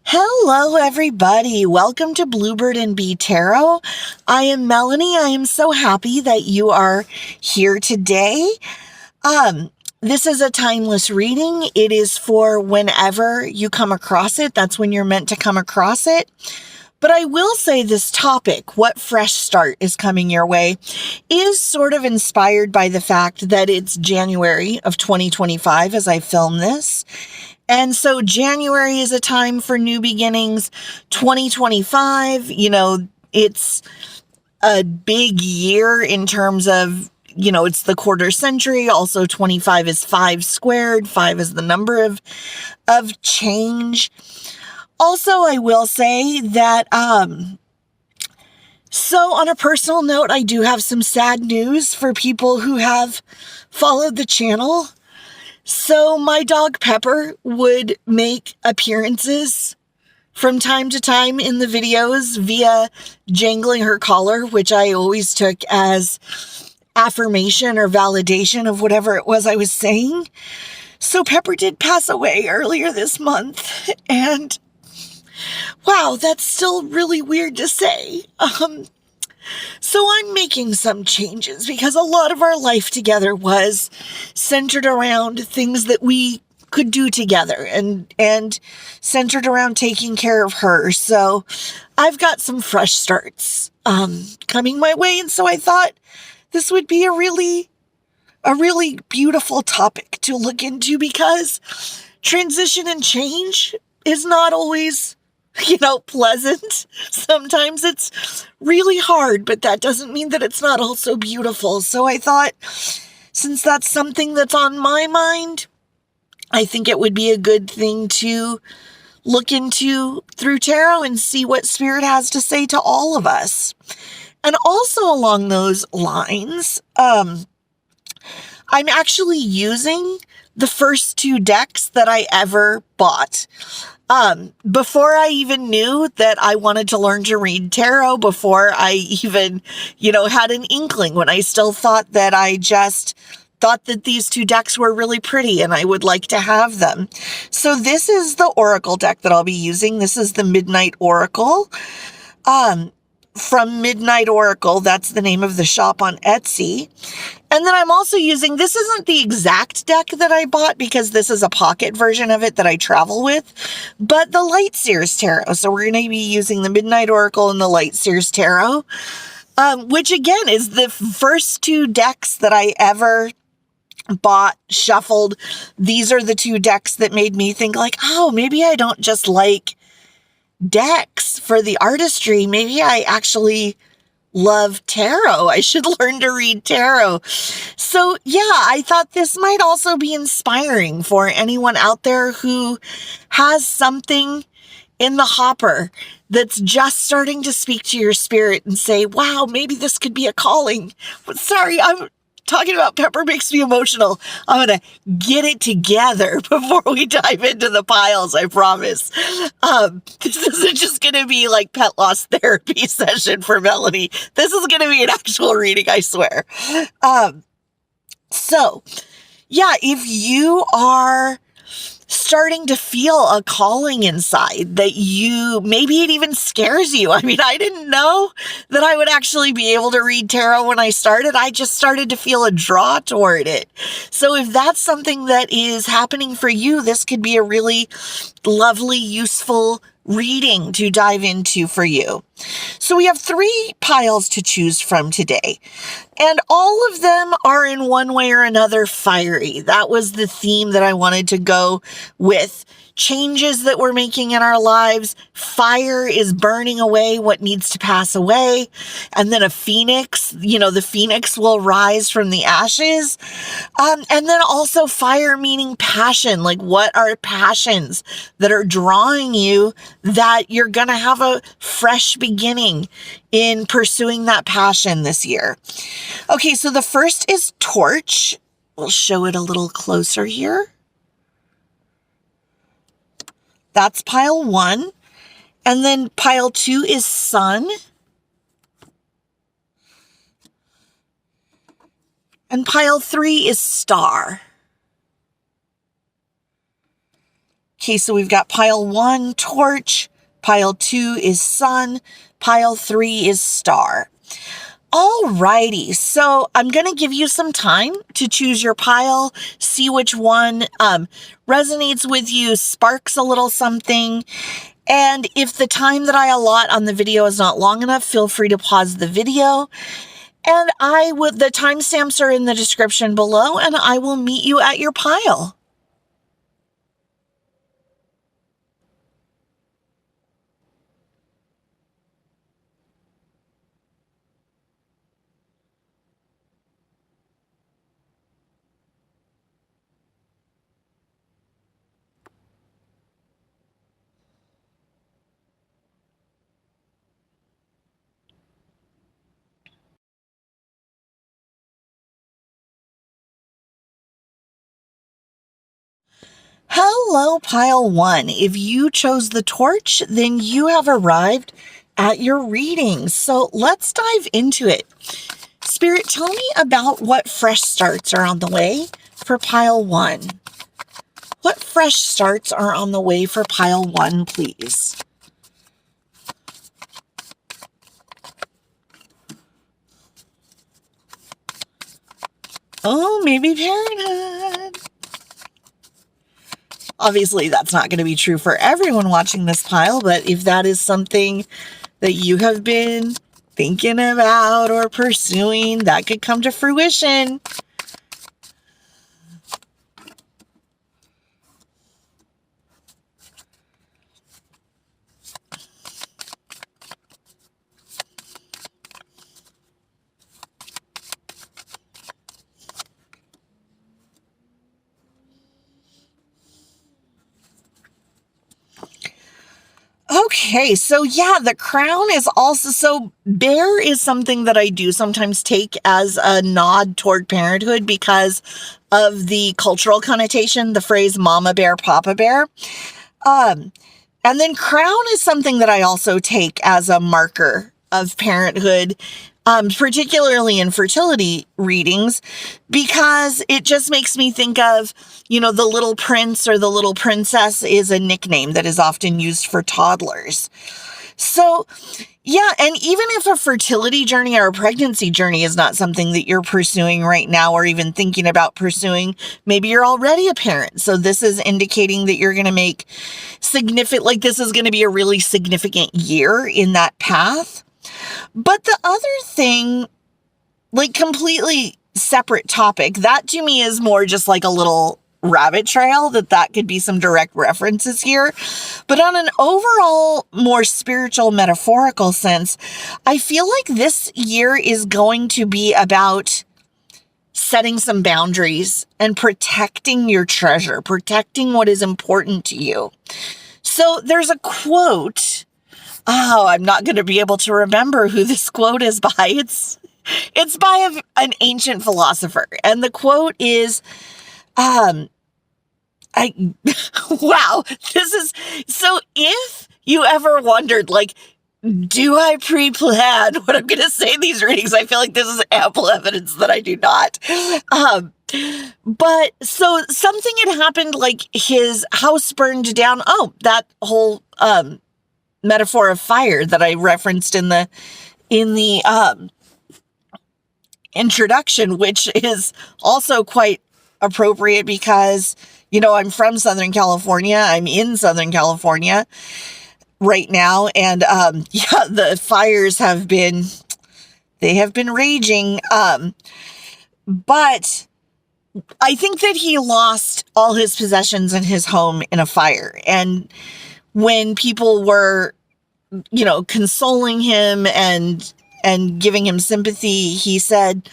Hello, everybody. Welcome to Bluebird and Bee Tarot. I am Melanie. I am so happy that you are here today. This is a timeless reading. It is for whenever you come across it. That's when you're meant to come across it. But I will say this topic, what fresh start is coming your way, is sort of inspired by the fact that it's January of 2025 as I film this. And so January is a time for new beginnings. 2025, it's a big year in terms of, it's the quarter century. Also, 25 is 5 squared. 5 is the number of change. Also, I will say that, so on a personal note, I do have some sad news for people who have followed the channel. So my dog Pepper would make appearances from time to time in the videos via jangling her collar, which I always took as affirmation or validation of whatever it was I was saying. So Pepper did pass away earlier this month, and wow, that's still really weird to say. So I'm making some changes because a lot of our life together was centered around things that we could do together and centered around taking care of her. So I've got some fresh starts coming my way. And so I thought this would be a really beautiful topic to look into because transition and change is not always pleasant. Sometimes it's really hard, but that doesn't mean that it's not also beautiful. So I thought, since that's something that's on my mind, I think it would be a good thing to look into through tarot and see what Spirit has to say to all of us. And also along those lines, I'm actually using the first 2 decks that I ever bought. Before I even knew that I wanted to learn to read tarot, before I even, had an inkling, when I still thought that these 2 decks were really pretty and I would like to have them. So this is the Oracle deck that I'll be using. This is the Midnight Oracle. From Midnight Oracle, that's the name of the shop on Etsy. And then I'm also using, this isn't the exact deck that I bought because this is a pocket version of it that I travel with, but the Lightseers Tarot. So we're going to be using the Midnight Oracle and the Lightseers Tarot, which again is the first 2 decks that I ever bought, shuffled. These are the 2 decks that made me think like, oh, maybe I don't just like decks for the artistry. Maybe I actually love tarot. I should learn to read tarot. So yeah, I thought this might also be inspiring for anyone out there who has something in the hopper that's just starting to speak to your spirit and say, wow, maybe this could be a calling. Sorry, I'm talking about Pepper makes me emotional. I'm going to get it together before we dive into the piles, I promise. This isn't just going to be like pet loss therapy session for Melanie. This is going to be an actual reading, I swear. So, yeah, if you are starting to feel a calling inside that maybe it even scares you. I mean, I didn't know that I would actually be able to read tarot when I started. I just started to feel a draw toward it. So if that's something that is happening for you, this could be a really lovely, useful reading to dive into for you. So we have 3 piles to choose from today, and all of them are in one way or another fiery. That was the theme that I wanted to go with. Changes that we're making in our lives. Fire is burning away what needs to pass away. And then a phoenix, the phoenix will rise from the ashes. And then also fire meaning passion. Like, what are passions that are drawing you that you're going to have a fresh beginning in pursuing that passion this year? Okay, so the first is torch. We'll show it a little closer here. That's pile 1. And then pile 2 is sun. And pile 3 is star. Okay, so we've got pile 1, torch. Pile 2 is sun. Pile 3 is star. Alrighty, so I'm going to give you some time to choose your pile, see which one resonates with you, sparks a little something. And if the time that I allot on the video is not long enough, feel free to pause the video. And the timestamps are in the description below, and I will meet you at your pile. Hello, pile 1. If you chose the torch, then you have arrived at your reading. So let's dive into it. Spirit, tell me about what fresh starts are on the way for pile 1. What fresh starts are on the way for pile 1, please? Oh, maybe parenthood. Obviously, that's not going to be true for everyone watching this pile, but if that is something that you have been thinking about or pursuing, that could come to fruition. Okay, so yeah, the crown is also, so bear is something that I do sometimes take as a nod toward parenthood because of the cultural connotation, the phrase mama bear, papa bear. And then crown is something that I also take as a marker of parenthood, particularly in fertility readings, because it just makes me think of, the little prince or the little princess is a nickname that is often used for toddlers. So, yeah, and even if a fertility journey or a pregnancy journey is not something that you're pursuing right now or even thinking about pursuing, maybe you're already a parent. So this is indicating that you're going to make this is going to be a really significant year in that path. But the other thing, completely separate topic, that to me is more just like a little rabbit trail, that could be some direct references here. But on an overall, more spiritual, metaphorical sense, I feel like this year is going to be about setting some boundaries and protecting your treasure, protecting what is important to you. So there's a quote. Oh, I'm not going to be able to remember who this quote is by. It's by an ancient philosopher. And the quote is, wow, this is, so if you ever wondered, do I pre-plan what I'm going to say in these readings? I feel like this is ample evidence that I do not. But so something had happened, his house burned down. Oh, that whole, metaphor of fire that I referenced in the introduction, which is also quite appropriate because, I'm from Southern California. I'm in Southern California right now. And, the fires have been raging. But I think that he lost all his possessions in his home in a fire. And when people were, consoling him and giving him sympathy, he said,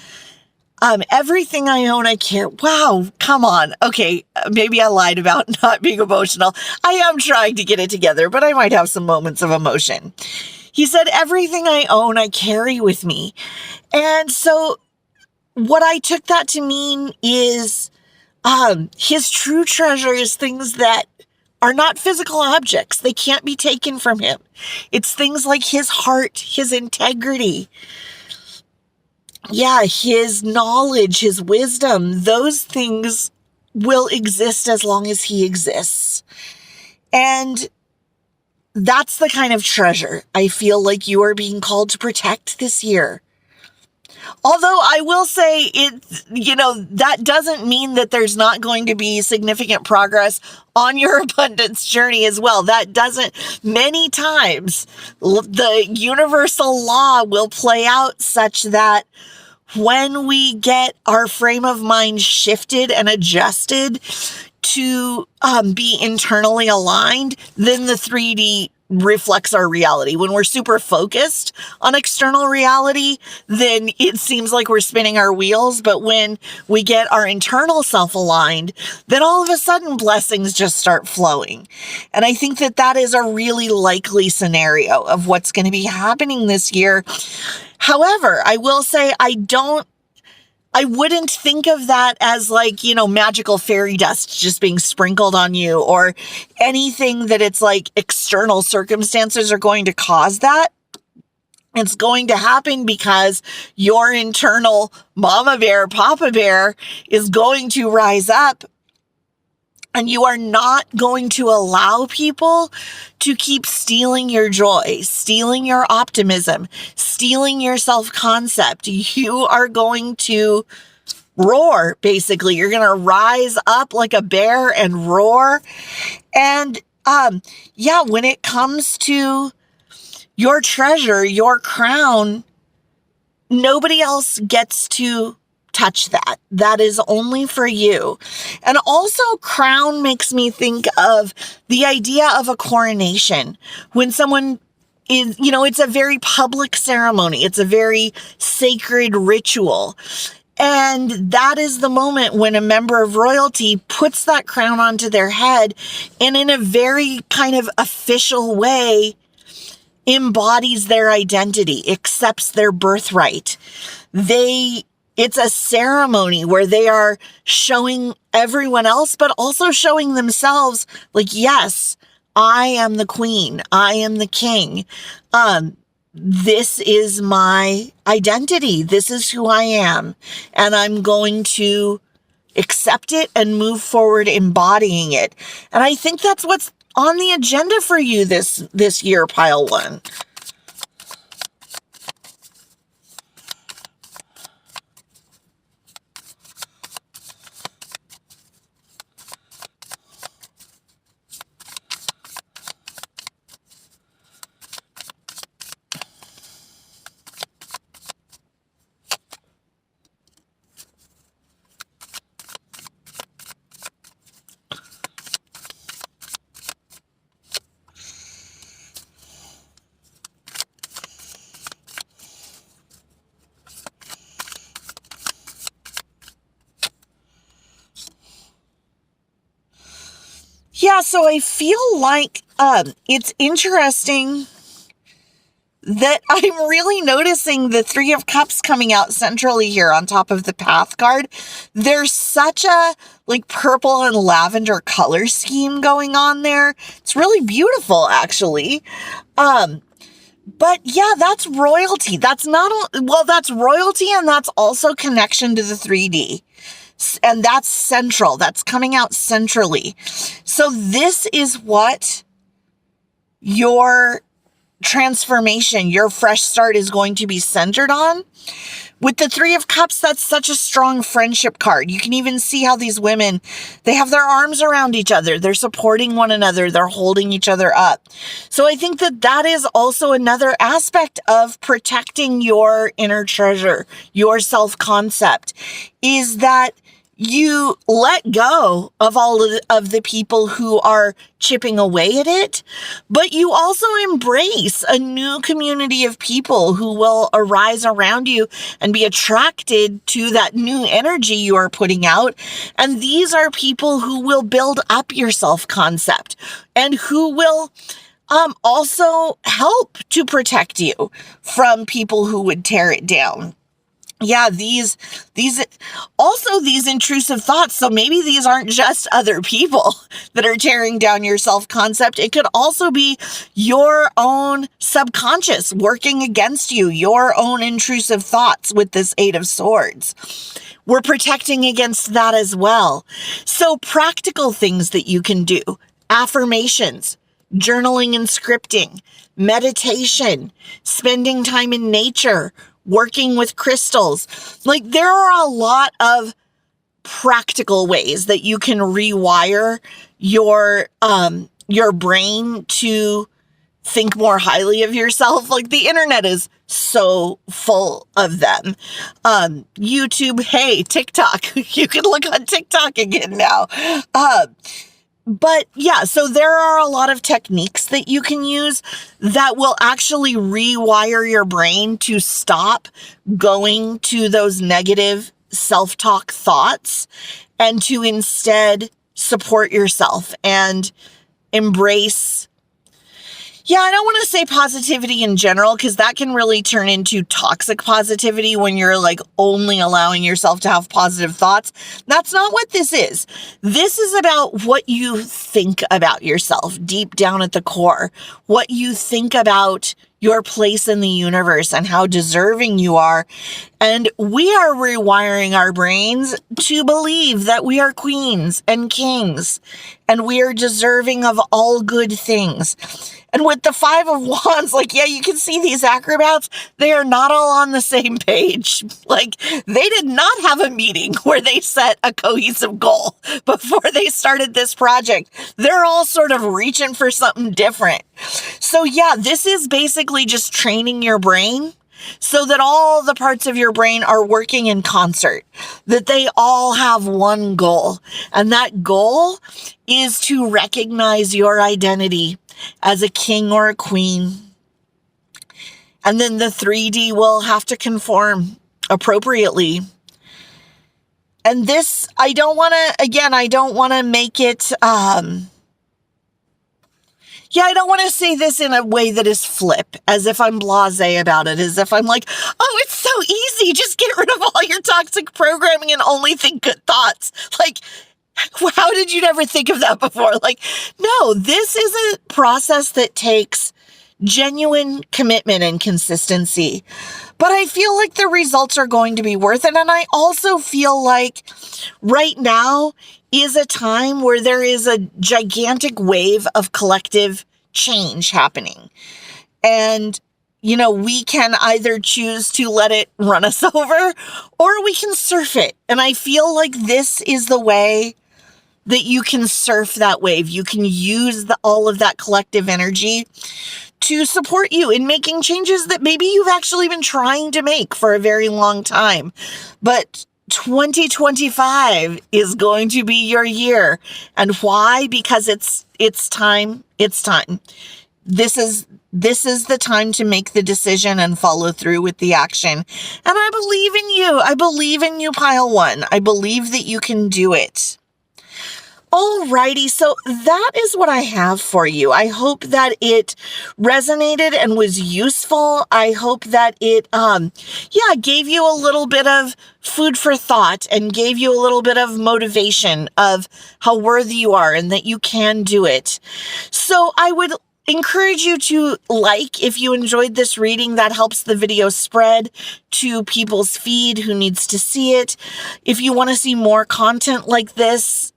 everything I own, I care. Wow, come on. Okay, maybe I lied about not being emotional. I am trying to get it together, but I might have some moments of emotion. He said, everything I own, I carry with me. And so what I took that to mean is his true treasure is things that are not physical objects. They can't be taken from him. It's things like his heart, his integrity, his knowledge, his wisdom. Those things will exist as long as he exists. And that's the kind of treasure I feel like you are being called to protect this year. Although I will say that doesn't mean that there's not going to be significant progress on your abundance journey as well. Many times the universal law will play out such that when we get our frame of mind shifted and adjusted to be internally aligned, then the 3D reflects our reality. When we're super focused on external reality, then it seems like we're spinning our wheels. But when we get our internal self aligned, then all of a sudden blessings just start flowing. And I think that is a really likely scenario of what's going to be happening this year. However, I will say I wouldn't think of that as magical fairy dust just being sprinkled on you, or anything that it's like external circumstances are going to cause that. It's going to happen because your internal mama bear, papa bear is going to rise up, and you are not going to allow people to keep stealing your joy, stealing your optimism, stealing your self-concept. You are going to roar, basically. You're going to rise up like a bear and roar. And when it comes to your treasure, your crown, nobody else gets to touch that. That is only for you. And also, crown makes me think of the idea of a coronation. When someone is, it's a very public ceremony. It's a very sacred ritual. And that is the moment when a member of royalty puts that crown onto their head and in a very kind of official way embodies their identity, accepts their birthright. It's a ceremony where they are showing everyone else, but also showing themselves yes, I am the queen. I am the king. This is my identity. This is who I am. And I'm going to accept it and move forward embodying it. And I think that's what's on the agenda for you this year, pile one. Yeah, so I feel like it's interesting that I'm really noticing the 3 of Cups coming out centrally here on top of the Path card. There's such a purple and lavender color scheme going on there. It's really beautiful, actually. But yeah, that's royalty. That's royalty, and that's also connection to the 3D. And that's central. That's coming out centrally. So this is what your transformation, your fresh start is going to be centered on. With the 3 of Cups, that's such a strong friendship card. You can even see how these women, they have their arms around each other. They're supporting one another. They're holding each other up. So I think that is also another aspect of protecting your inner treasure, your self-concept, is that you let go of all of the people who are chipping away at it, but you also embrace a new community of people who will arise around you and be attracted to that new energy you are putting out. And these are people who will build up your self-concept and who will also help to protect you from people who would tear it down. Yeah, these intrusive thoughts. So maybe these aren't just other people that are tearing down your self-concept. It could also be your own subconscious working against you, your own intrusive thoughts with this 8 of Swords. We're protecting against that as well. So practical things that you can do affirmations, journaling and scripting, meditation, spending time in nature, working with crystals. Like, there are a lot of practical ways that you can rewire your brain to think more highly of yourself. Like, the internet is so full of them. YouTube, hey, TikTok. You can look on TikTok again now. But yeah, so there are a lot of techniques that you can use that will actually rewire your brain to stop going to those negative self-talk thoughts and to instead support yourself and embrace. Yeah, I don't want to say positivity in general, because that can really turn into toxic positivity when you're like only allowing yourself to have positive thoughts. That's not what this is. This is about what you think about yourself deep down at the core, what you think about your place in the universe and how deserving you are. And we are rewiring our brains to believe that we are queens and kings and we are deserving of all good things. And with the Five of Wands, like, yeah, you can see these acrobats, they are not all on the same page. Like, they did not have a meeting where they set a cohesive goal before they started this project. They're all sort of reaching for something different. So yeah, this is basically just training your brain so that all the parts of your brain are working in concert, that they all have one goal. And that goal is to recognize your identity as a king or a queen. And then the 3D will have to conform appropriately. And this, I don't want to make it, I don't want to say this in a way that is flip, as if I'm blasé about it, as if I'm like, oh, it's so easy, just get rid of all your toxic programming and only think good thoughts. Like, how did you never think of that before? Like, no, this is a process that takes genuine commitment and consistency. But I feel like the results are going to be worth it. And I also feel like right now is a time where there is a gigantic wave of collective change happening. And, you know, we can either choose to let it run us over or we can surf it. And I feel like this is the way that you can surf that wave. You can use all of that collective energy to support you in making changes that maybe you've actually been trying to make for a very long time. But 2025 is going to be your year. And why? Because it's time. It's time. This is the time to make the decision and follow through with the action. And I believe in you. I believe in you, Pile 1. I believe that you can do it. Alrighty, so that is what I have for you. I hope that it resonated and was useful. I hope that it, gave you a little bit of food for thought and gave you a little bit of motivation of how worthy you are and that you can do it. So I would encourage you to like if you enjoyed this reading. That helps the video spread to people's feed who needs to see it. If you want to see more content like this,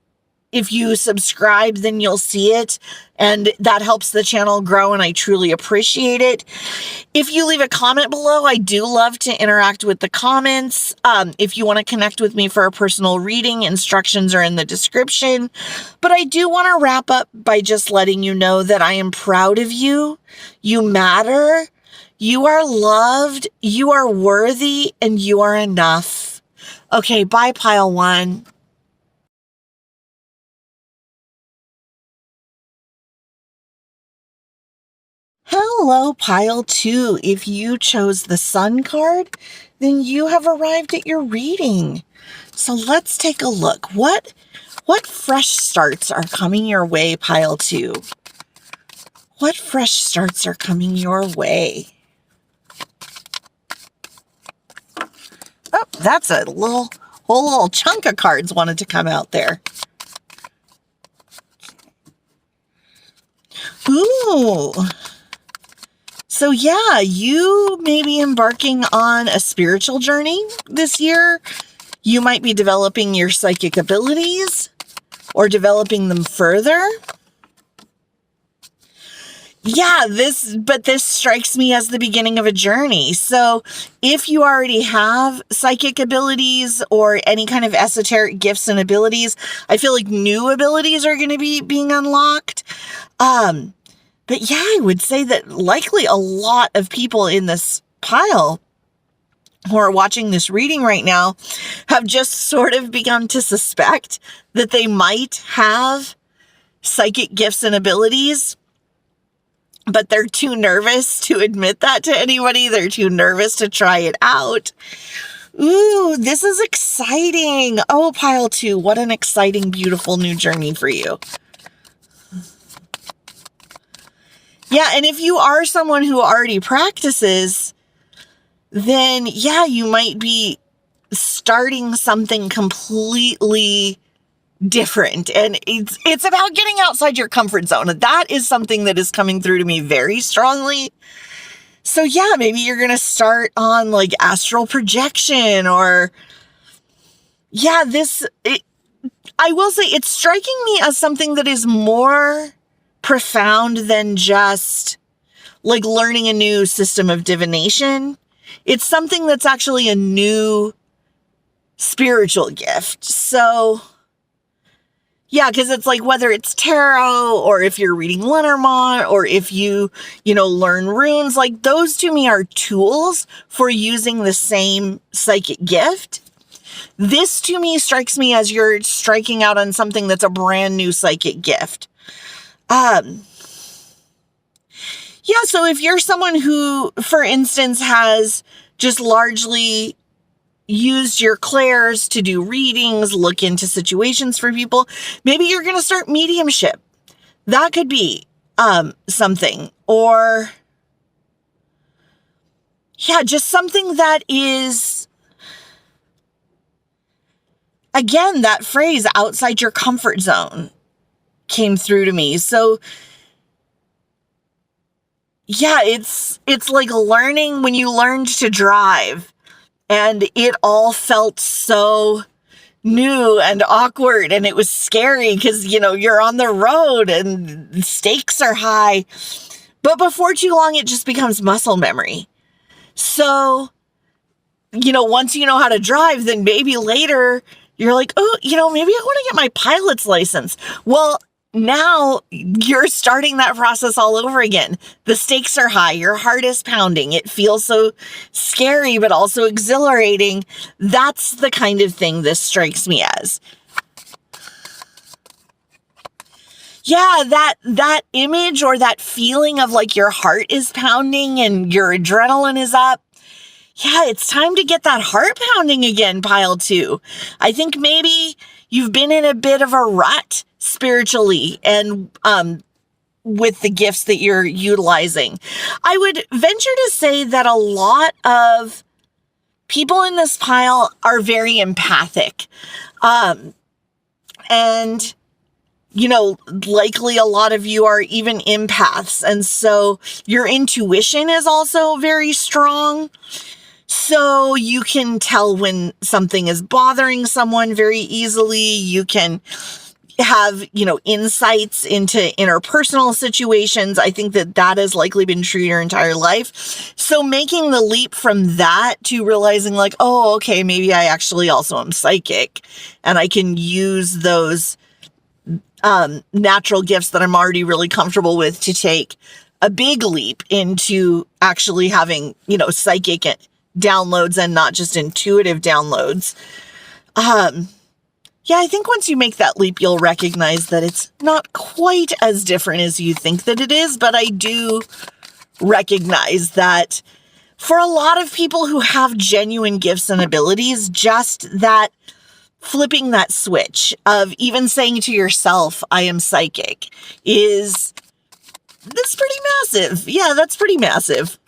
if you subscribe, then you'll see it, and that helps the channel grow, and I truly appreciate it. If you leave a comment below, I do love to interact with the comments. If you want to connect with me for a personal reading, instructions are in the description. But I do want to wrap up by just letting you know that I am proud of you. You matter. You are loved. You are worthy, and you are enough. Okay, bye, Pile 1. Hello, Pile 2. If you chose the Sun card, then you have arrived at your reading. So let's take a look. What fresh starts are coming your way, Pile 2? What fresh starts are coming your way? Oh, that's a whole little chunk of cards wanted to come out there. Ooh. So yeah, you may be embarking on a spiritual journey this year. You might be developing your psychic abilities or developing them further. yeah, this strikes me as the beginning of a journey. So if you already have psychic abilities or any kind of esoteric gifts and abilities, I feel like new abilities are going to be being unlocked. But yeah, I would say that likely a lot of people in this pile who are watching this reading right now have just sort of begun to suspect that they might have psychic gifts and abilities, but they're too nervous to admit that to anybody. They're too nervous to try it out. Ooh, this is exciting. Oh, pile 2, what an exciting, beautiful new journey for you. Yeah, and if you are someone who already practices, then yeah, you might be starting something completely different. And it's about getting outside your comfort zone. That is something that is coming through to me very strongly. So yeah, maybe you're going to start on like astral projection or yeah, I will say it's striking me as something that is more profound than just like learning a new system of divination. It's something that's actually a new spiritual gift. So yeah, because it's like whether it's tarot or if you're reading Lenormand or if you learn runes, like those to me are tools for using the same psychic gift. This to me strikes me as you're striking out on something that's a brand new psychic gift. Yeah, so if you're someone who, for instance, has just largely used your clairs to do readings, look into situations for people, maybe you're going to start mediumship. That could be something. Or, yeah, just something that is, again, that phrase, outside your comfort zone, came through to me. So, yeah, it's like learning when you learned to drive and it all felt so new and awkward and it was scary because, you're on the road and the stakes are high. But before too long, it just becomes muscle memory. So, once you know how to drive, then maybe later you're like, oh, maybe I want to get my pilot's license. Well, now you're starting that process all over again. The stakes are high. Your heart is pounding. It feels so scary, but also exhilarating. That's the kind of thing this strikes me as. Yeah, that image or that feeling of like your heart is pounding and your adrenaline is up. Yeah, it's time to get that heart pounding again, pile 2. I think maybe you've been in a bit of a rut spiritually and with the gifts that you're utilizing. I would venture to say that a lot of people in this pile are very empathic. And likely a lot of you are even empaths. And so your intuition is also very strong. So you can tell when something is bothering someone very easily. You can have, insights into interpersonal situations. I think that has likely been true your entire life. So making the leap from that to realizing like, oh, okay, maybe I actually also am psychic and I can use those natural gifts that I'm already really comfortable with to take a big leap into actually having, psychic downloads and not just intuitive downloads. Yeah, I think once you make that leap, you'll recognize that it's not quite as different as you think that it is, but I do recognize that for a lot of people who have genuine gifts and abilities, just that flipping that switch of even saying to yourself, I am psychic, that's pretty massive. Yeah, that's pretty massive.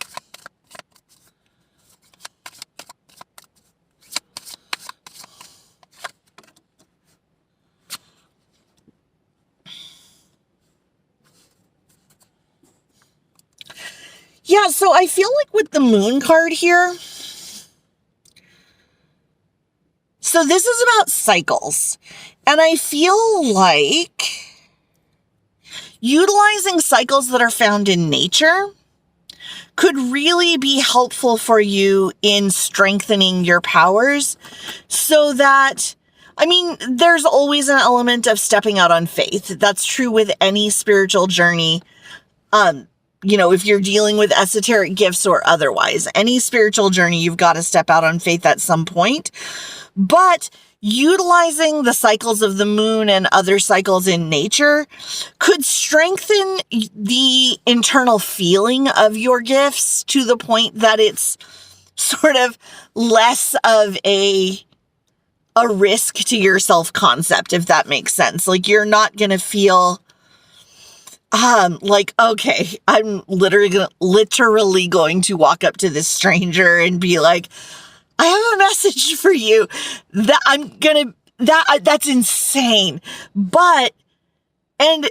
Yeah, so I feel like with the moon card here, so this is about cycles, and I feel like utilizing cycles that are found in nature could really be helpful for you in strengthening your powers so that, I mean, there's always an element of stepping out on faith. That's true with any spiritual journey. If you're dealing with esoteric gifts or otherwise, any spiritual journey, you've got to step out on faith at some point. But utilizing the cycles of the moon and other cycles in nature could strengthen the internal feeling of your gifts to the point that it's sort of less of a risk to your self-concept, if that makes sense. Like, you're not going to feel like, okay, I'm literally going to walk up to this stranger and be like, I have a message for you that's insane. And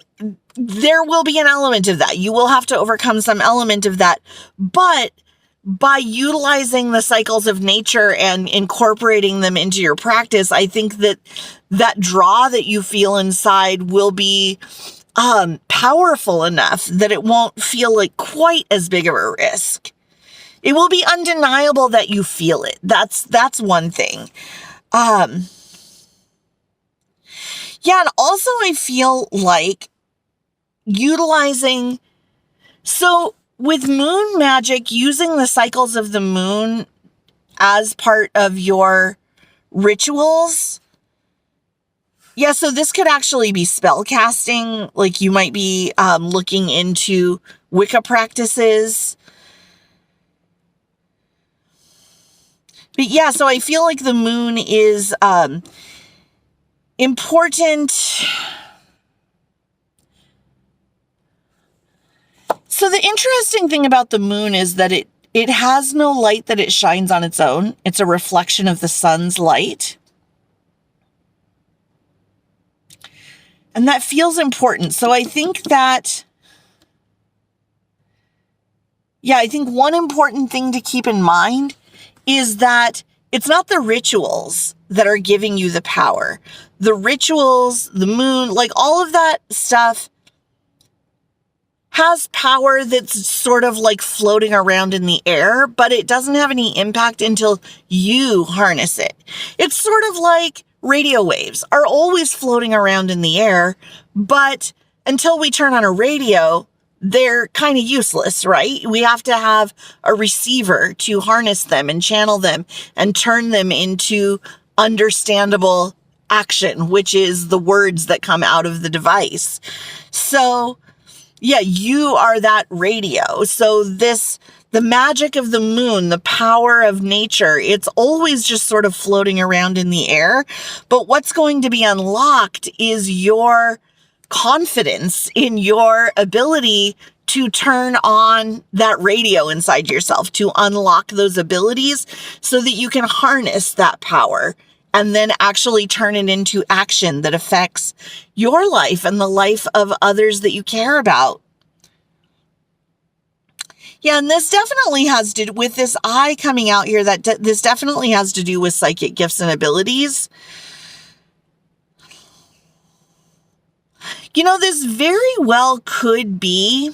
there will be an element of that. You will have to overcome some element of that. But by utilizing the cycles of nature and incorporating them into your practice, I think that draw that you feel inside will be powerful enough that it won't feel like quite as big of a risk. It will be undeniable that you feel it. That's one thing. And also I feel like so with moon magic, using the cycles of the moon as part of your rituals. Yeah, so this could actually be spell casting. Like, you might be looking into Wicca practices. But yeah, so I feel like the moon is important. So the interesting thing about the moon is that it has no light that it shines on its own. It's a reflection of the sun's light. And that feels important. So I think one important thing to keep in mind is that it's not the rituals that are giving you the power. The rituals, the moon, like all of that stuff has power that's sort of like floating around in the air, but it doesn't have any impact until you harness it. It's sort of like radio waves are always floating around in the air, but until we turn on a radio, they're kind of useless, right? We have to have a receiver to harness them and channel them and turn them into understandable action, which is the words that come out of the device. So, yeah, you are that radio. So the magic of the moon, the power of nature, it's always just sort of floating around in the air. But what's going to be unlocked is your confidence in your ability to turn on that radio inside yourself, to unlock those abilities so that you can harness that power and then actually turn it into action that affects your life and the life of others that you care about. Yeah, and this definitely has to do with this eye coming out here, this definitely has to do with psychic gifts and abilities. This very well could be,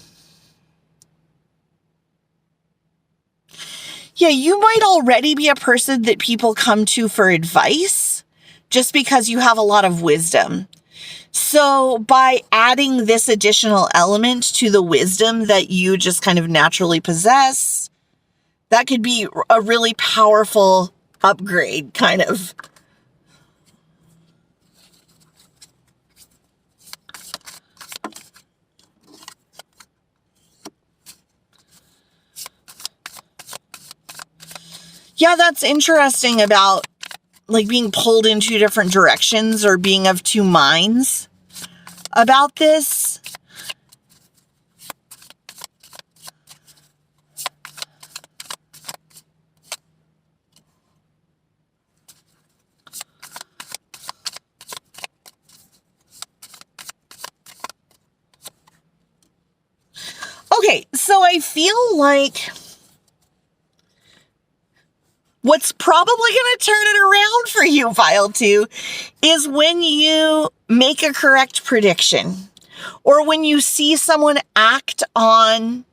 you might already be a person that people come to for advice just because you have a lot of wisdom. So by adding this additional element to the wisdom that you just kind of naturally possess, that could be a really powerful upgrade, kind of. Yeah, that's interesting about like being pulled in two different directions or being of two minds about this. Okay, so I feel like what's probably going to turn it around for you, File 2, is when you make a correct prediction. or when you see someone act on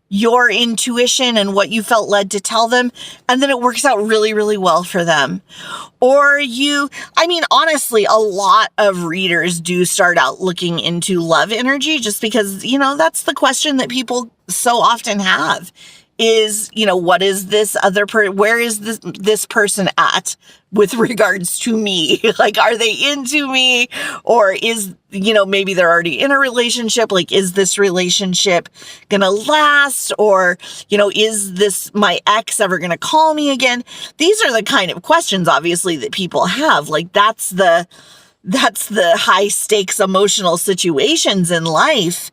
your intuition and what you felt led to tell them, and then it works out really, really well for them. Or honestly, a lot of readers do start out looking into love energy just because, that's the question that people so often have is, what is this where is this person at with regards to me? Like, are they into me? Or is, maybe they're already in a relationship. Like, is this relationship gonna last? Or, is this my ex ever gonna call me again? These are the kind of questions, obviously, that people have. Like, that's the high stakes emotional situations in life.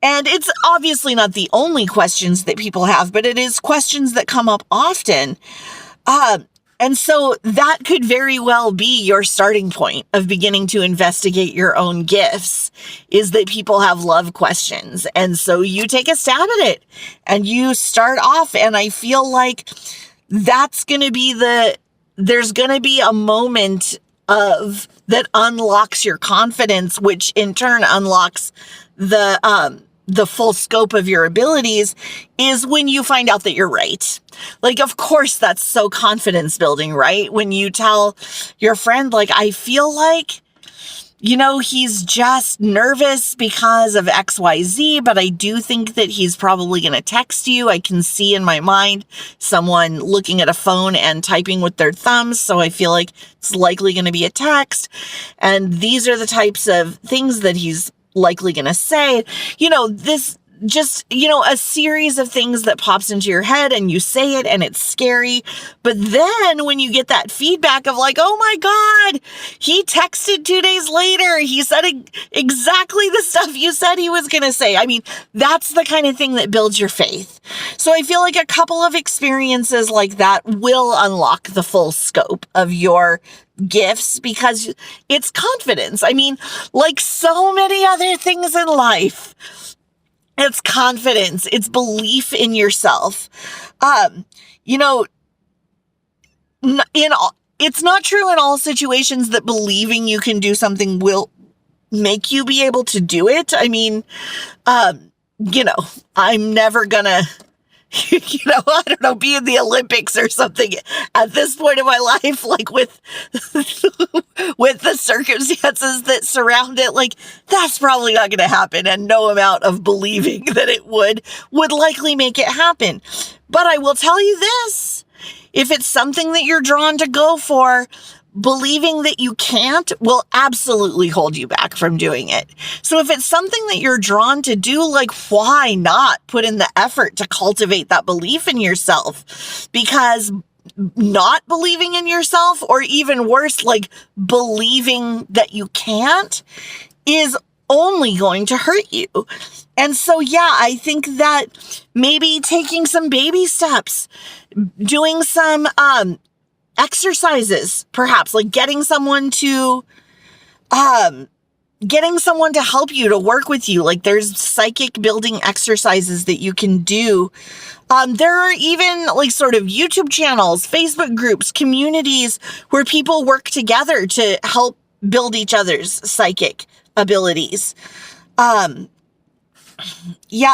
And it's obviously not the only questions that people have, but it is questions that come up often. And so that could very well be your starting point of beginning to investigate your own gifts, is that people have love questions. And so you take a stab at it and you start off. And I feel like there's going to be a moment that unlocks your confidence, which in turn unlocks the full scope of your abilities, is when you find out that you're right. Like, of course, that's so confidence building, right? When you tell your friend, like, I feel like, he's just nervous because of XYZ, but I do think that he's probably going to text you. I can see in my mind someone looking at a phone and typing with their thumbs. So I feel like it's likely going to be a text. And these are the types of things that he's likely going to say. A series of things that pops into your head and you say it and it's scary. But then when you get that feedback of like, oh my God, he texted 2 days later, he said exactly the stuff you said he was going to say. That's the kind of thing that builds your faith. So I feel like a couple of experiences like that will unlock the full scope of your gifts, because it's confidence. Like so many other things in life, it's confidence. It's belief in yourself. It's not true in all situations that believing you can do something will make you be able to do it. I'm never gonna, I don't know, be in the Olympics or something at this point in my life, like with the circumstances that surround it. Like, that's probably not going to happen, and no amount of believing that it would likely make it happen. But I will tell you this, if it's something that you're drawn to go for, believing that you can't will absolutely hold you back from doing it. So if it's something that you're drawn to do, like, why not put in the effort to cultivate that belief in yourself? Because not believing in yourself, or even worse, like believing that you can't, is only going to hurt you. And so, I think that maybe taking some baby steps, doing some, exercises, perhaps, like getting someone to help you, to work with you. Like, there's psychic building exercises that you can do. There are even like sort of YouTube channels, Facebook groups, communities where people work together to help build each other's psychic abilities.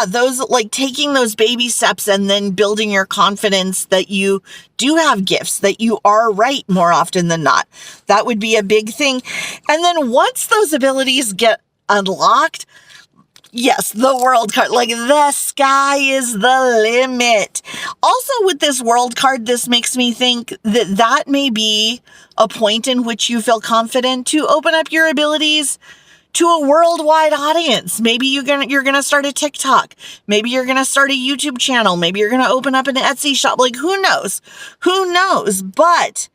Those, like, taking those baby steps and then building your confidence that you do have gifts, that you are right more often than not. That would be a big thing. And then once those abilities get unlocked, yes, the world card, like, the sky is the limit. Also, with this world card, this makes me think that may be a point in which you feel confident to open up your abilities to a worldwide audience. Maybe you're gonna start a TikTok. Maybe you're gonna start a YouTube channel. Maybe you're gonna open up an Etsy shop. Like, who knows? But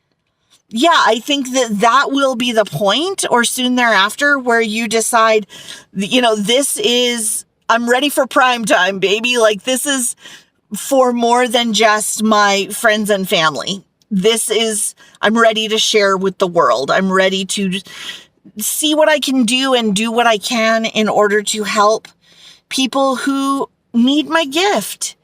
I think that will be the point, or soon thereafter, where you decide, I'm ready for prime time, baby. Like, this is for more than just my friends and family. I'm ready to share with the world. I'm ready to see what I can do and do what I can in order to help people who need my gift.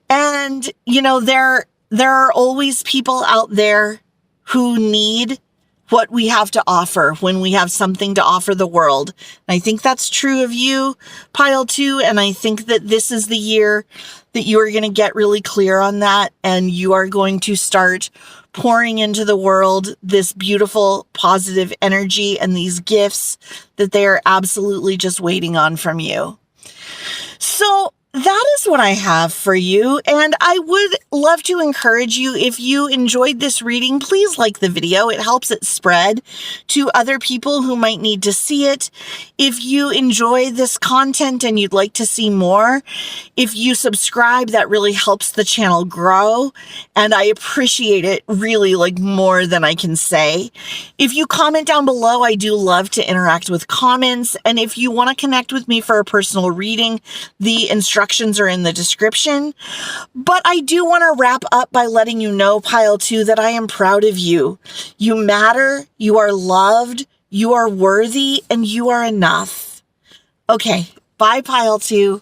And, there are always people out there who need what we have to offer when we have something to offer the world. And I think that's true of you, pile 2. And I think that this is the year that you are going to get really clear on that. And you are going to start pouring into the world this beautiful, positive energy and these gifts that they are absolutely just waiting on from you. So that is what I have for you, and I would love to encourage you, if you enjoyed this reading, please like the video. It helps it spread to other people who might need to see it. If you enjoy this content and you'd like to see more, if you subscribe, that really helps the channel grow, and I appreciate it really, like, more than I can say. If you comment down below, I do love to interact with comments, and if you want to connect with me for a personal reading, the instructions are in the description. But I do want to wrap up by letting you know, pile 2, that I am proud of you. You matter, you are loved, you are worthy, and you are enough. Okay, bye, pile 2.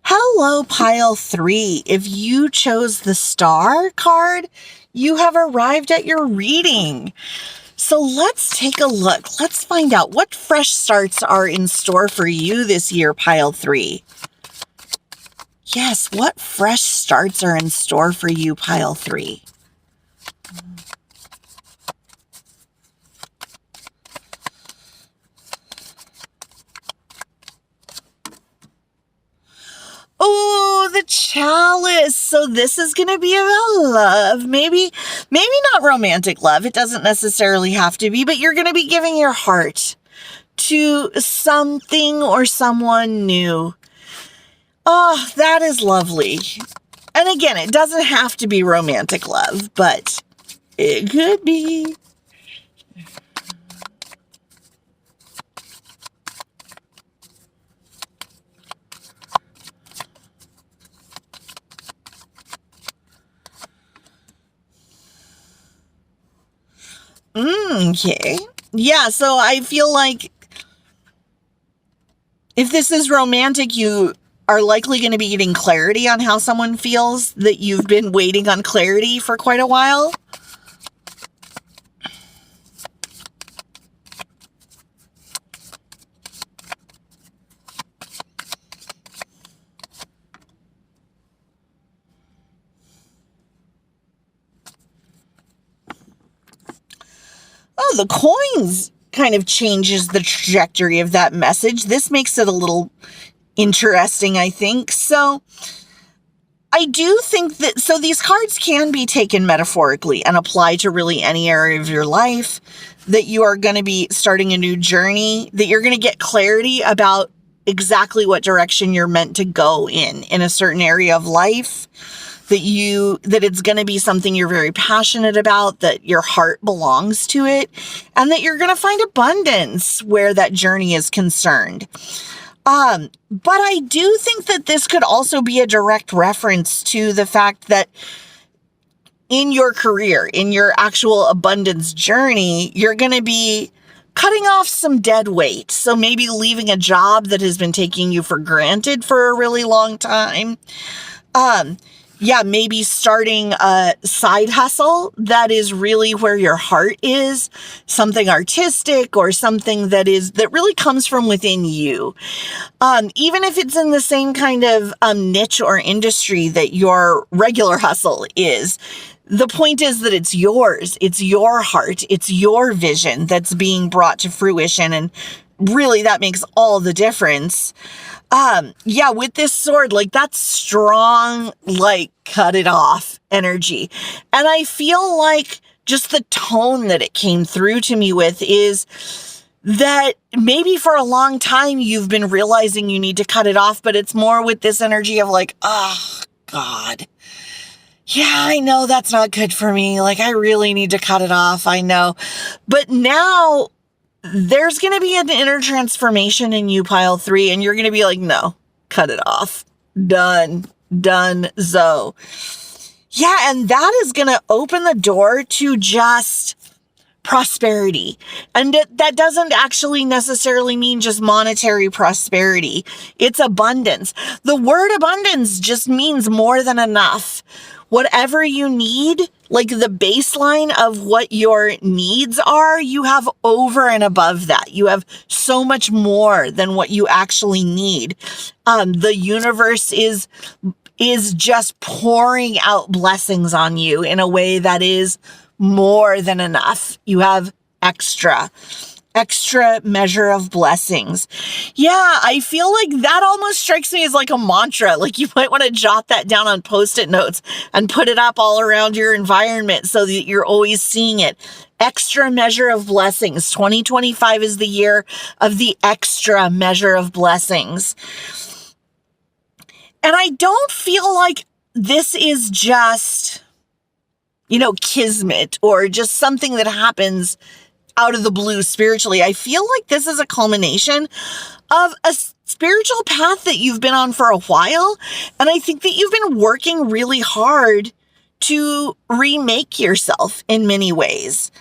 Hello, pile 3. If you chose the star card, you have arrived at your reading. So let's take a look. Let's find out what fresh starts are in store for you this year, pile 3. Yes, what fresh starts are in store for you, pile 3? Oh, the chalice. So this is going to be about love. Maybe not romantic love. It doesn't necessarily have to be, but you're going to be giving your heart to something or someone new. Oh, that is lovely. And again, it doesn't have to be romantic love, but it could be. Okay. Yeah, so I feel like if this is romantic, you are likely going to be getting clarity on how someone feels, that you've been waiting on clarity for quite a while. Oh, the coins kind of changes the trajectory of that message. This makes it a little interesting, I think. So I do think that, so these cards can be taken metaphorically and apply to really any area of your life, that you are going to be starting a new journey, that you're going to get clarity about exactly what direction you're meant to go in a certain area of life, that it's going to be something you're very passionate about, that your heart belongs to it, and that you're going to find abundance where that journey is concerned. But I do think that this could also be a direct reference to the fact that in your career, in your actual abundance journey, you're going to be cutting off some dead weight. So maybe leaving a job that has been taking you for granted for a really long time. Yeah, maybe starting a side hustle that is really where your heart is, something artistic or something that really comes from within you. Even if it's in the same kind of niche or industry that your regular hustle is, the point is that it's yours, it's your heart, it's your vision that's being brought to fruition, and really that makes all the difference. Yeah, with this sword, like, that's strong, like, cut it off energy. And I feel like just the tone that it came through to me with is that maybe for a long time you've been realizing you need to cut it off, but it's more with this energy of like, oh, God. Yeah, I know that's not good for me. Like, I really need to cut it off. I know. But now there's going to be an inner transformation in you, pile 3, and you're going to be like, no, cut it off. Done, Zoe. Yeah, and that is going to open the door to just prosperity. And that doesn't actually necessarily mean just monetary prosperity. It's abundance. The word abundance just means more than enough. Whatever you need, like the baseline of what your needs are, you have over and above that. You have so much more than what you actually need. The universe is just pouring out blessings on you in a way that is more than enough. You have extra measure of blessings. Yeah, I feel like that almost strikes me as like a mantra. Like you might want to jot that down on Post-it notes and put it up all around your environment so that you're always seeing it. Extra measure of blessings. 2025 is the year of the extra measure of blessings. And I don't feel like this is just, kismet or just something that happens out of the blue spiritually. I feel like this is a culmination of a spiritual path that you've been on for a while. And I think that you've been working really hard to remake yourself in many ways.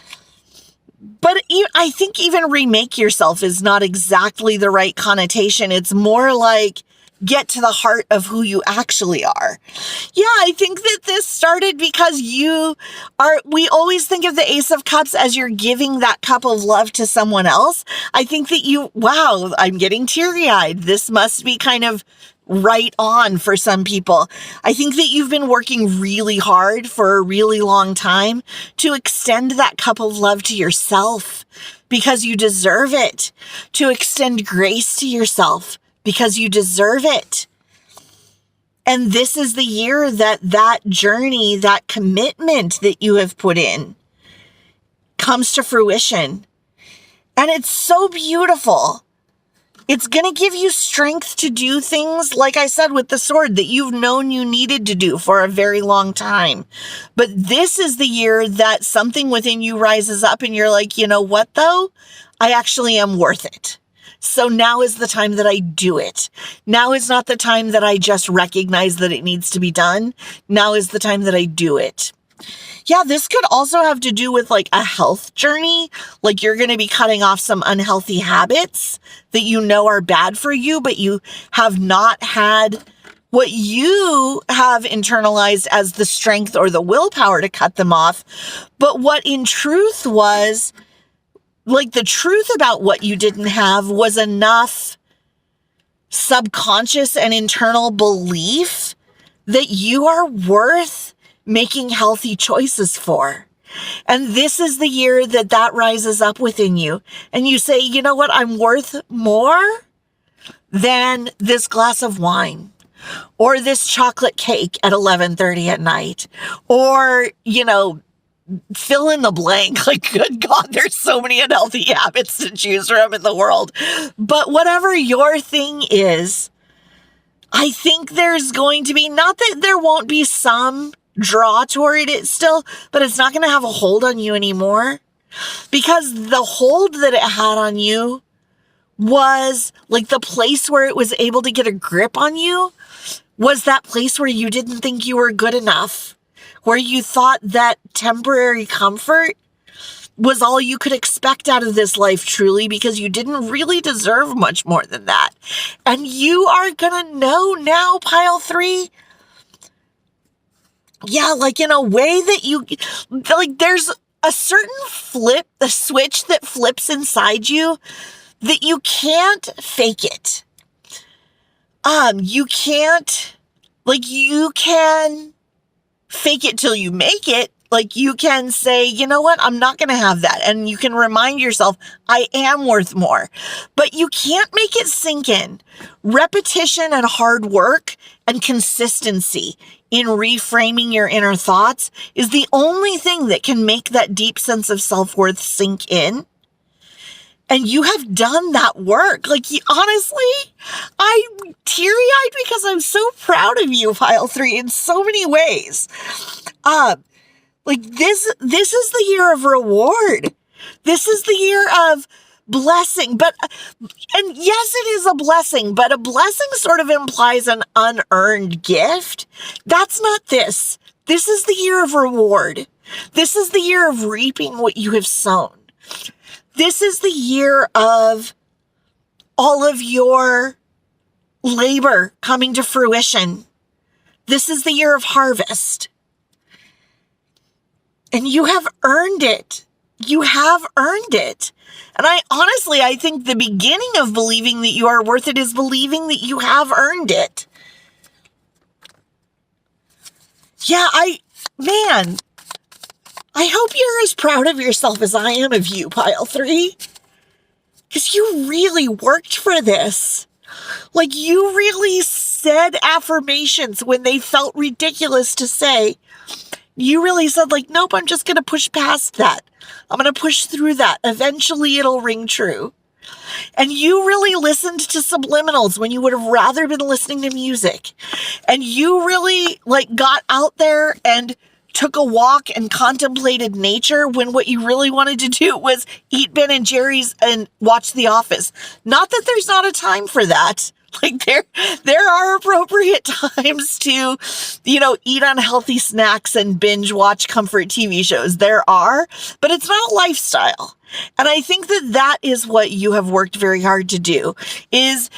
But I think even remake yourself is not exactly the right connotation. It's more like get to the heart of who you actually are. Yeah, I think that this started because we always think of the Ace of Cups as you're giving that cup of love to someone else. I think that wow, I'm getting teary-eyed. This must be kind of right on for some people. I think that you've been working really hard for a really long time to extend that cup of love to yourself because you deserve it, to extend grace to yourself because you deserve it. And this is the year that journey, that commitment that you have put in comes to fruition. And it's so beautiful. It's going to give you strength to do things, like I said, with the sword that you've known you needed to do for a very long time. But this is the year that something within you rises up and you're like, you know what though? I actually am worth it. So now is the time that I do it. Now is not the time that I just recognize that it needs to be done. Now is the time that I do it. Yeah, this could also have to do with like a health journey. Like you're going to be cutting off some unhealthy habits that you know are bad for you, but you have not had what you have internalized as the strength or the willpower to cut them off. But what in truth was, like the truth about what you didn't have was enough subconscious and internal belief that you are worth making healthy choices for. And this is the year that rises up within you. And you say, you know what? I'm worth more than this glass of wine or this chocolate cake at 11:30 at night or, fill in the blank. Like, good God, there's so many unhealthy habits to choose from in the world. But whatever your thing is, I think there's going to be, not that there won't be some draw toward it still, but it's not going to have a hold on you anymore. Because the hold that it had on you was like the place where it was able to get a grip on you was that place where you didn't think you were good enough. Where you thought that temporary comfort was all you could expect out of this life truly because you didn't really deserve much more than that. And you are gonna know now, pile 3. Yeah, like in a way that there's a certain a switch that flips inside you that you can't fake it. You can fake it till you make it. Like you can say, you know what? I'm not going to have that. And you can remind yourself, I am worth more, but you can't make it sink in. Repetition and hard work and consistency in reframing your inner thoughts is the only thing that can make that deep sense of self-worth sink in. And you have done that work. Like, honestly, I'm teary-eyed because I'm so proud of you, Pile 3, in so many ways. This is the year of reward. This is the year of blessing. And yes, it is a blessing, but a blessing sort of implies an unearned gift. That's not this. This is the year of reward. This is the year of reaping what you have sown. This is the year of all of your labor coming to fruition. This is the year of harvest. And you have earned it. You have earned it. And I think the beginning of believing that you are worth it is believing that you have earned it. Yeah, I hope you're as proud of yourself as I am of you, Pile 3. Because you really worked for this. Like, you really said affirmations when they felt ridiculous to say. You really said, like, nope, I'm just going to push past that. I'm going to push through that. Eventually it'll ring true. And you really listened to subliminals when you would have rather been listening to music. And you really, like, got out there and took a walk and contemplated nature when what you really wanted to do was eat Ben and Jerry's and watch The Office. Not that there's not a time for that. Like, there are appropriate times to, eat unhealthy snacks and binge watch comfort TV shows. There are, but it's not a lifestyle. And I think that is what you have worked very hard to do is,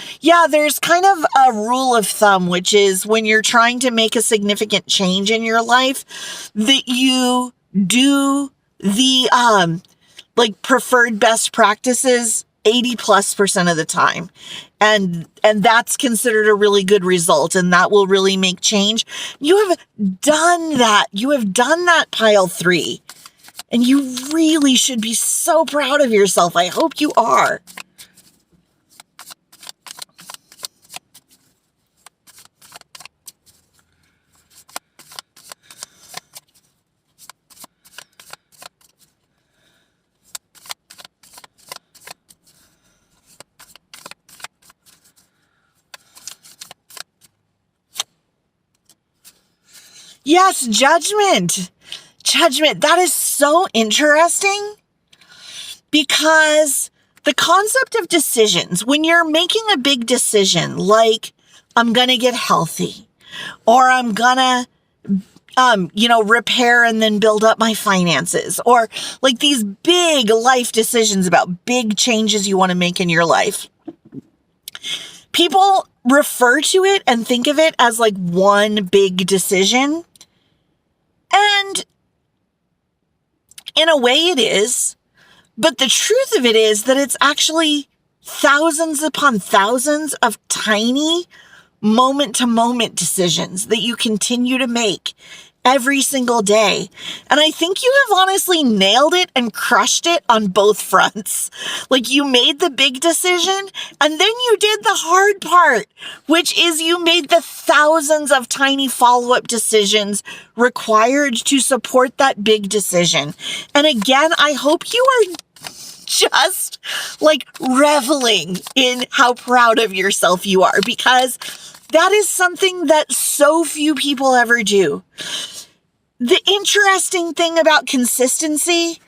there's kind of a rule of thumb, which is when you're trying to make a significant change in your life, that you do the, preferred best practices 80+% of the time. And that's considered a really good result, and that will really make change. You have done that. You have done that, Pile 3. And you really should be so proud of yourself. I hope you are. Yes, judgment. Judgment. That is so interesting because the concept of decisions, when you're making a big decision, like I'm going to get healthy or I'm going to, repair and then build up my finances, or like these big life decisions about big changes you want to make in your life. People refer to it and think of it as like one big decision. And in a way it is, but the truth of it is that it's actually thousands upon thousands of tiny moment-to-moment decisions that you continue to make every single day. And I think you have honestly nailed it and crushed it on both fronts. Like, you made the big decision and then you did the hard part, which is you made the thousands of tiny follow-up decisions required to support that big decision. And again, I hope you are just like reveling in how proud of yourself you are, because that is something that so few people ever do. The interesting thing about consistency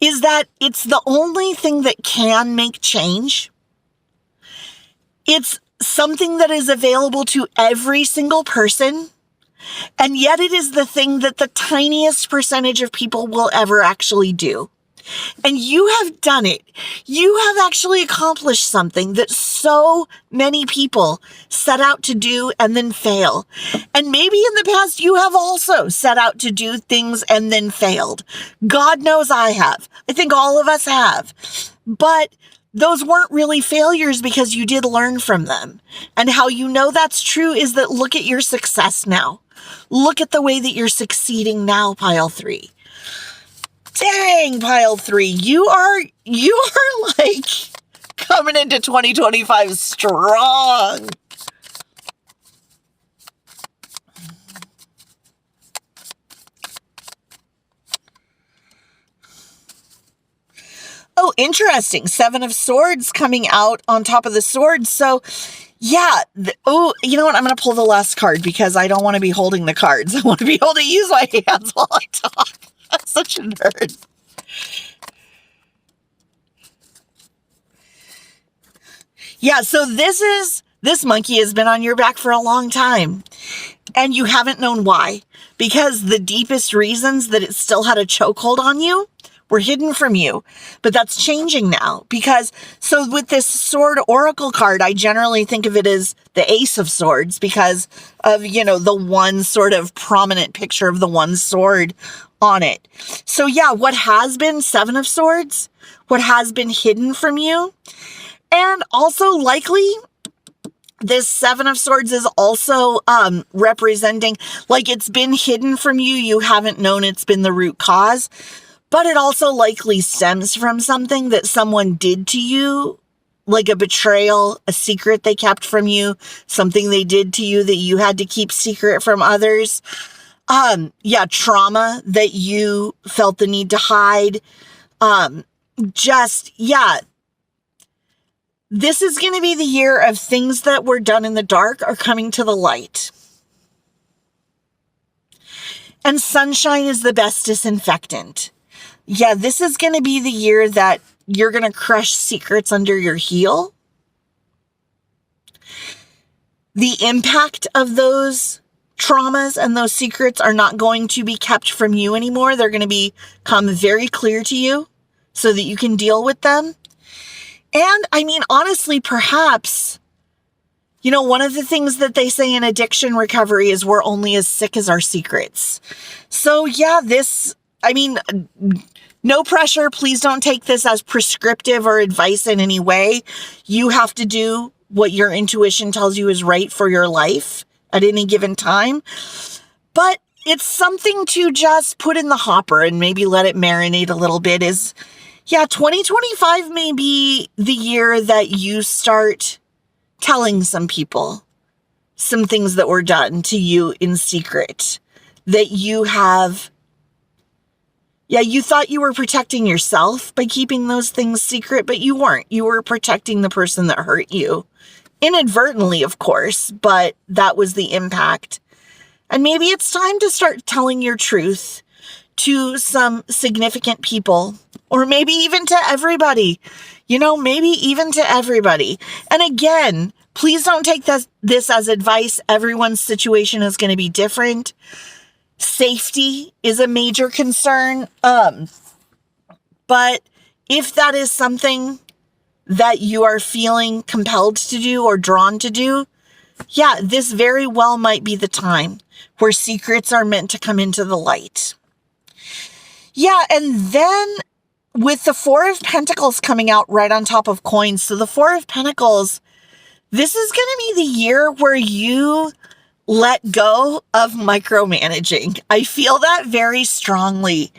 is that it's the only thing that can make change. It's something that is available to every single person, and yet it is the thing that the tiniest percentage of people will ever actually do. And you have done it. You have actually accomplished something that so many people set out to do and then fail. And maybe in the past you have also set out to do things and then failed. God knows I have. I think all of us have. But those weren't really failures because you did learn from them. And how you know that's true is that look at your success now. Look at the way that you're succeeding now, Pile 3. Dang, Pile 3, you are like coming into 2025 strong. Oh, interesting. 7 of Swords coming out on top of the swords. So, yeah. You know what? I'm going to pull the last card because I don't want to be holding the cards. I want to be able to use my hands while I talk. I'm such a nerd. Yeah, so this monkey has been on your back for a long time, and you haven't known why, because the deepest reasons that it still had a chokehold on you were hidden from you. But that's changing now because, so with this sword oracle card, I generally think of it as the Ace of Swords because of, the one sort of prominent picture of the one sword on it. So yeah, what has been Seven of Swords, what has been hidden from you, and also likely this Seven of Swords is also representing, like, it's been hidden from you. You haven't known it's been the root cause, but it also likely stems from something that someone did to you, like a betrayal, a secret they kept from you, something they did to you that you had to keep secret from others. Trauma that you felt the need to hide. This is going to be the year of things that were done in the dark are coming to the light. And sunshine is the best disinfectant. Yeah, this is going to be the year that you're going to crush secrets under your heel. The impact of those traumas and those secrets are not going to be kept from you anymore. They're going to become very clear to you so that you can deal with them. And I mean, honestly, perhaps, one of the things that they say in addiction recovery is we're only as sick as our secrets. So yeah, no pressure. Please don't take this as prescriptive or advice in any way. You have to do what your intuition tells you is right for your life at any given time. But it's something to just put in the hopper and maybe let it marinate a little bit. 2025 may be the year that you start telling some people some things that were done to you in secret that you have. You thought you were protecting yourself by keeping those things secret, but you weren't. You were protecting the person that hurt you. Inadvertently, of course, but that was the impact. And maybe it's time to start telling your truth to some significant people, or maybe even to everybody, maybe even to everybody. And again, please don't take this as advice. Everyone's situation is going to be different. Safety is a major concern. But if that is something that you are feeling compelled to do or drawn to do, this very well might be the time where secrets are meant to come into the light. And then with the Four of Pentacles coming out right on top of coins. So the Four of Pentacles, this is going to be the year where you let go of micromanaging. I feel that very strongly.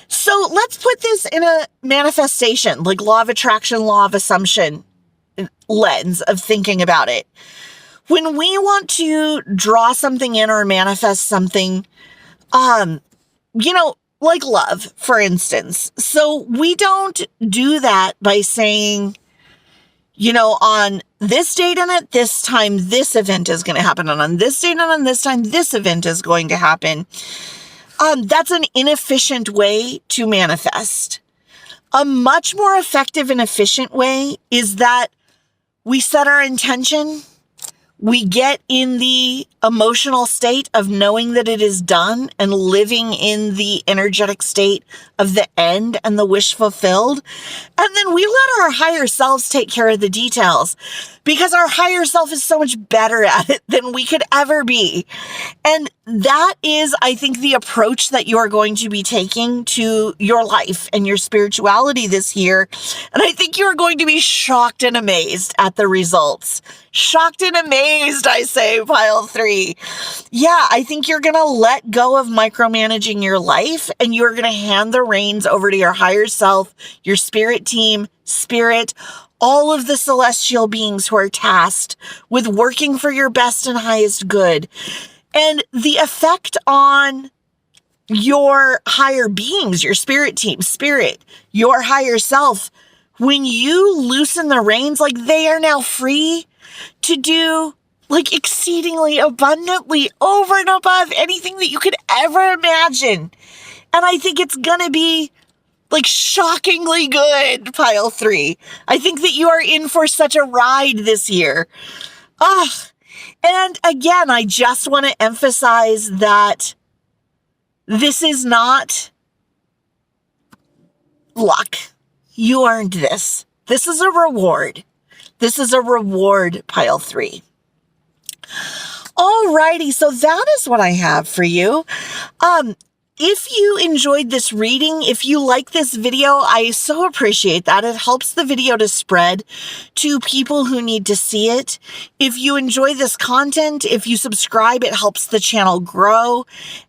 So let's put this in a manifestation, like law of attraction, law of assumption lens of thinking about it. When we want to draw something in or manifest something, like love, for instance. So we don't do that by saying, on this date and at this time, this event is going to happen. And on this date and on this time, this event is going to happen. That's an inefficient way to manifest. A much more effective and efficient way is that we set our intention. We get in the emotional state of knowing that it is done and living in the energetic state of the end and the wish fulfilled. And then we let our higher selves take care of the details because our higher self is so much better at it than we could ever be. And that is, I think, the approach that you are going to be taking to your life and your spirituality this year. And I think you're going to be shocked and amazed at the results. Shocked and amazed, I say, pile 3. I think you're going to let go of micromanaging your life and you're going to hand the reins over to your higher self, your spirit team, spirit, all of the celestial beings who are tasked with working for your best and highest good. And the effect on your higher beings, your spirit team, spirit, your higher self, when you loosen the reins, like they are now free to do like exceedingly abundantly over and above anything that you could ever imagine. And I think it's going to be like shockingly good, pile 3. I think that you are in for such a ride this year. And again, I just want to emphasize that this is not luck. You earned this. This is a reward. This is a reward, pile 3. Alrighty, so that is what I have for you. If you enjoyed this reading, if you like this video, I so appreciate that. It helps the video to spread to people who need to see it. If you enjoy this content, if you subscribe, it helps the channel grow.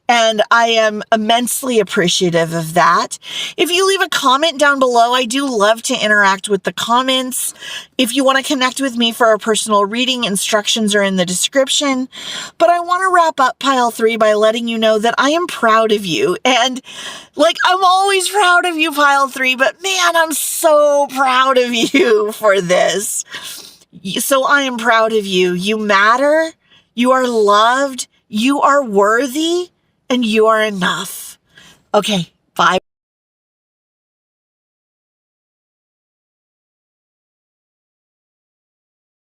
And I am immensely appreciative of that. If you leave a comment down below, I do love to interact with the comments. If you want to connect with me for a personal reading, instructions are in the description. But I want to wrap up pile 3 by letting you know that I am proud of you. And like, I'm always proud of you, pile 3, but man, I'm so proud of you for this. So I am proud of you. You matter. You are loved. You are worthy. And you are enough. Okay, bye.